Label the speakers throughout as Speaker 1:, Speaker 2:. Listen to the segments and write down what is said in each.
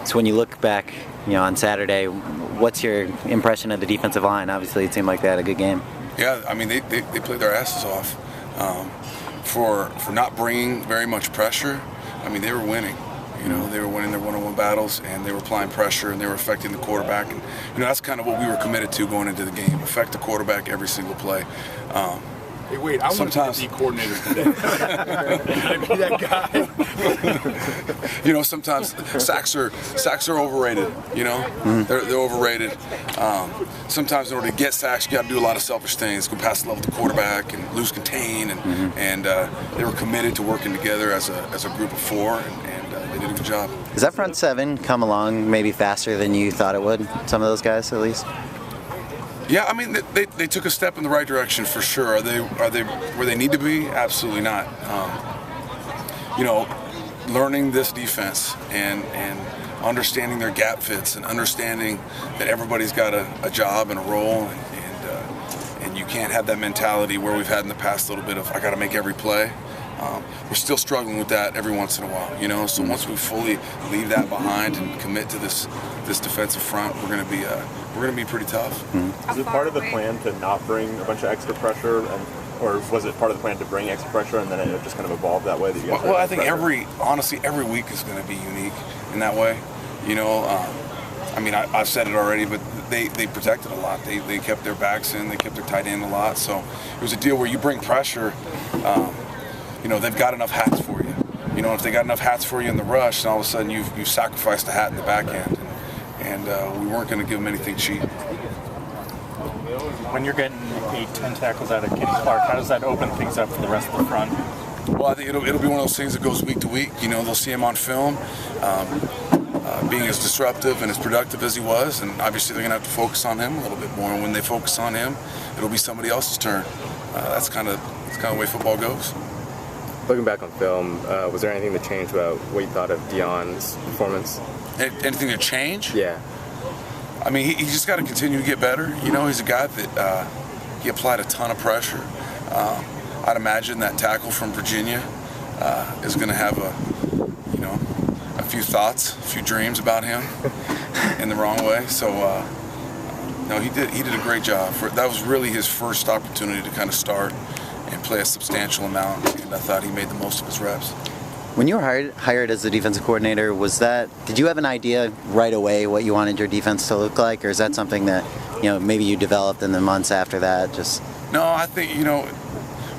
Speaker 1: So when you look back, on Saturday, what's your impression of the defensive line? Obviously, it seemed like they had a good game.
Speaker 2: Yeah, I mean, they played their asses off. For not bringing very much pressure, I mean, they were winning. They were winning their one-on-one battles, and they were applying pressure, and they were affecting the quarterback. And that's kind of what we were committed to going into the game: affect the quarterback every single play.
Speaker 3: Hey, wait! I want to be the coordinator today. Can I be that guy?
Speaker 2: Sometimes sacks are overrated. They're overrated. Sometimes in order to get sacks, you got to do a lot of selfish things. Go past the level of the quarterback and lose contain, and they were committed to working together as a group of four, and they did a good job.
Speaker 1: Does that front seven come along maybe faster than you thought it would? Some of those guys, at least.
Speaker 2: Yeah, I mean, they took a step in the right direction for sure. Are they where they need to be? Absolutely not. Learning this defense and understanding their gap fits and understanding that everybody's got a job and a role, and you can't have that mentality where we've had in the past a little bit of I got to make every play. We're still struggling with that every once in a while, So once we fully leave that behind and commit to this defensive front, we're going to be pretty tough.
Speaker 4: Is it part of the plan to not bring a bunch of extra pressure, or was it part of the plan to bring extra pressure and then it just kind of evolved that way? That you guys
Speaker 2: well, I think every week is going to be unique in that way. I mean, I've said it already, but they protected a lot. They kept their backs in, they kept their tight end a lot. So it was a deal where you bring pressure. They've got enough hats for you. If they got enough hats for you in the rush, then all of a sudden you've sacrificed a hat in the back end. And we weren't going to give them anything cheap.
Speaker 5: When you're getting 8-10 tackles out of Kenny Clark, how does that open things up for the rest of the front?
Speaker 2: Well, I think it'll be one of those things that goes week to week. They'll see him on film, being as disruptive and as productive as he was, and obviously they're going to have to focus on him a little bit more. And when they focus on him, it'll be somebody else's turn. That's kind of the way football goes.
Speaker 4: Looking back on film, was there anything that changed about what you thought of Deion's performance?
Speaker 2: Anything to change?
Speaker 4: Yeah.
Speaker 2: I mean, he just got to continue to get better. He's a guy that he applied a ton of pressure. I'd imagine that tackle from Virginia is going to have a few thoughts, a few dreams about him in the wrong way. So, no, he did a great job. That was really his first opportunity to kind of start and play a substantial amount, and I thought he made the most of his reps.
Speaker 1: When you were hired as the defensive coordinator, did you have an idea right away what you wanted your defense to look like, or is that something that maybe you developed in the months after that?
Speaker 2: No, I think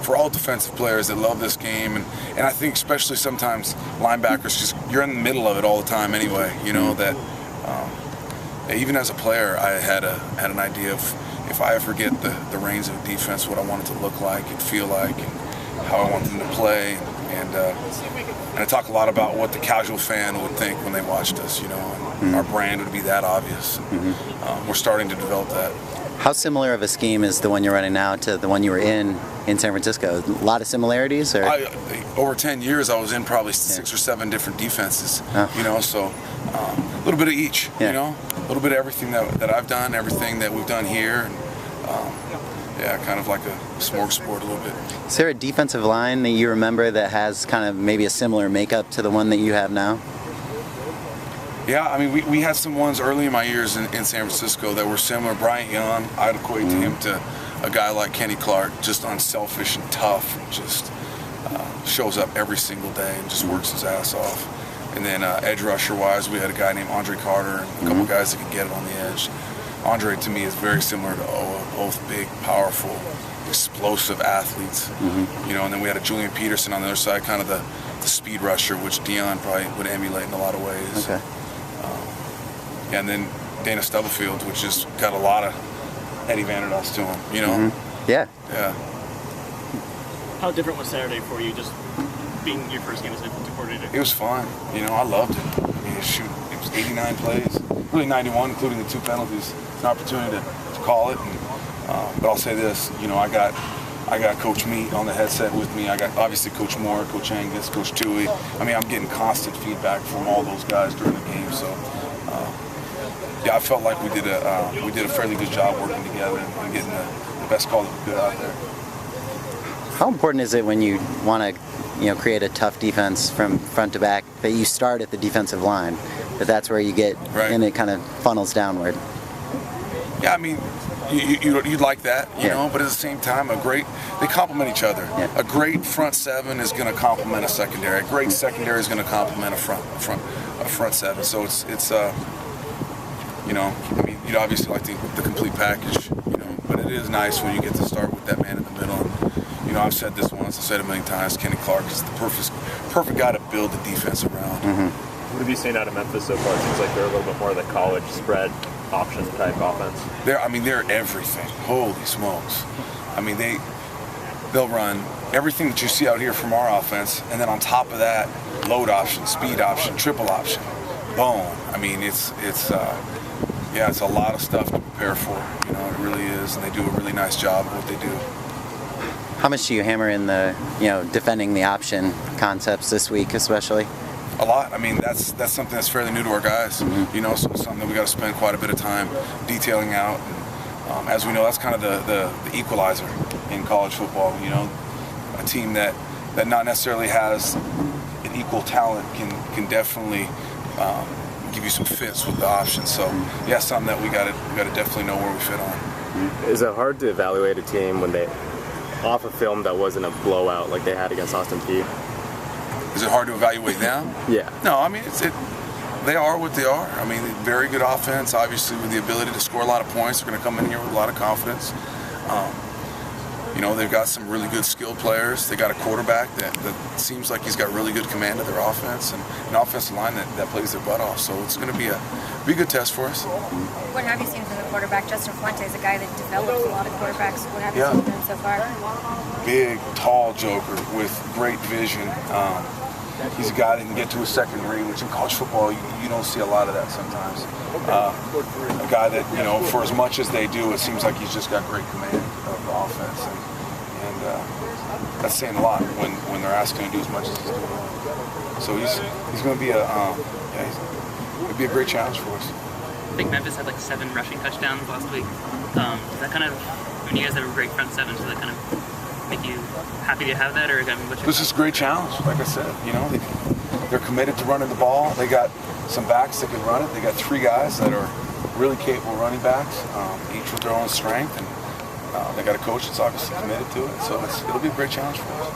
Speaker 2: for all defensive players that love this game, and I think especially sometimes linebackers, you're in the middle of it all the time anyway. That even as a player, I had an idea of if I ever get the reins of a defense, what I want it to look like and feel like, and how I want them to play. And I talk a lot about what the casual fan would think when they watched us, and our brand would be that obvious. We're starting to develop that.
Speaker 1: How similar of a scheme is the one you're running now to the one you were in San Francisco? A lot of similarities? Or?
Speaker 2: Over 10 years, I was in probably 6 or 7 different defenses, so a little bit of each, a little bit of everything that I've done, everything that we've done here. Kind of like a smorgasbord a little bit.
Speaker 1: Is there a defensive line that you remember that has kind of maybe a similar makeup to the one that you have now?
Speaker 2: Yeah, I mean, we had some ones early in my years in San Francisco that were similar. Bryant Young, I'd equate to him to a guy like Kenny Clark, just unselfish and tough, and just shows up every single day and just works his ass off. And then edge rusher-wise, we had a guy named Andre Carter and a couple guys that could get it on the edge. Andre, to me, is very similar to Oa, both big, powerful, explosive athletes. And then we had a Julian Peterson on the other side, kind of the speed rusher, which Deion probably would emulate in a lot of ways.
Speaker 1: Okay.
Speaker 2: And then Dana Stubblefield, which just got a lot of Eddie Vanderdas to him,
Speaker 1: Yeah.
Speaker 2: Yeah.
Speaker 5: How different was Saturday for you, just being your first game as a coordinator?
Speaker 2: It was fun. I loved it. I mean, it was 89 plays, really 91, including the 2 penalties. It's an opportunity to call it. But I'll say this, I got Coach Meat on the headset with me. I got obviously Coach Moore, Coach Angus, Coach Tui. I mean, I'm getting constant feedback from all those guys during the game. So, I felt like we did a fairly good job working together and getting the best call that we could out there.
Speaker 1: How important is it when you want to create a tough defense from front to back that you start at the defensive line? that's where you get,
Speaker 2: Right.
Speaker 1: and it kind of funnels downward.
Speaker 2: Yeah, I mean, you'd like that, you know, but at the same time, they complement each other.
Speaker 1: Yeah.
Speaker 2: A great front seven is going to complement a secondary. A great secondary is going to complement a front seven. So it's you know, I mean, you'd obviously like the complete package, you know, but it is nice when you get to start with that man in the middle. And, you know, I've said this once, I've said it a million times, Kenny Clark is the perfect guy to build the defense around.
Speaker 4: What have you seen out of Memphis so far? It seems like they're a little bit more of the college spread option type offense.
Speaker 2: They're everything. Holy smokes. I mean, they'll run everything that you see out here from our offense, and then on top of that, load option, speed option, triple option, boom. I mean, it's a lot of stuff to prepare for. You know, it really is, and they do a really nice job of what they do.
Speaker 1: How much do you hammer in the, you know, defending the option concepts this week, especially?
Speaker 2: A lot. I mean, that's something that's fairly new to our guys. You know, so it's something that we got to spend quite a bit of time detailing out. And, as we know, that's kind of the equalizer in college football. You know, a team that not necessarily has an equal talent can definitely give you some fits with the options. So yeah, something that we got to definitely know where we fit on.
Speaker 6: Is it hard to evaluate a team when they off a film that wasn't a blowout like they had against Austin Peay?
Speaker 2: Is it hard to evaluate them?
Speaker 6: Yeah.
Speaker 2: No, I mean, they are what they are. I mean, very good offense, obviously, with the ability to score a lot of points. They're going to come in here with a lot of confidence. You know, they've got some really good skilled players. They got a quarterback that seems like he's got really good command of their offense, and an offensive line that plays their butt off. So it's going to be a good test for us.
Speaker 7: What have you seen from the quarterback? Justin Fuente is a guy that develops a lot of quarterbacks. What have you seen from him so far?
Speaker 2: Big, tall joker with great vision. He's a guy that can get to his second read, which in college football you don't see a lot of that sometimes. A guy that, you know, for as much as they do, it seems like he's just got great command of the offense, and that's saying a lot when they're asking him to do as much as he's doing. So he's going to be it'd be a great challenge for us.
Speaker 5: I think Memphis had like 7 rushing touchdowns last week. Does that kind of, when you guys have a great front seven, does that kind of make you happy to have that, or
Speaker 2: this is a great challenge? Like I said, you know, they're committed to running the ball. They got some backs that can run it. They got 3 guys that are really capable running backs, each with their own strength, and they got a coach that's obviously committed to it. So it'll be a great challenge for us.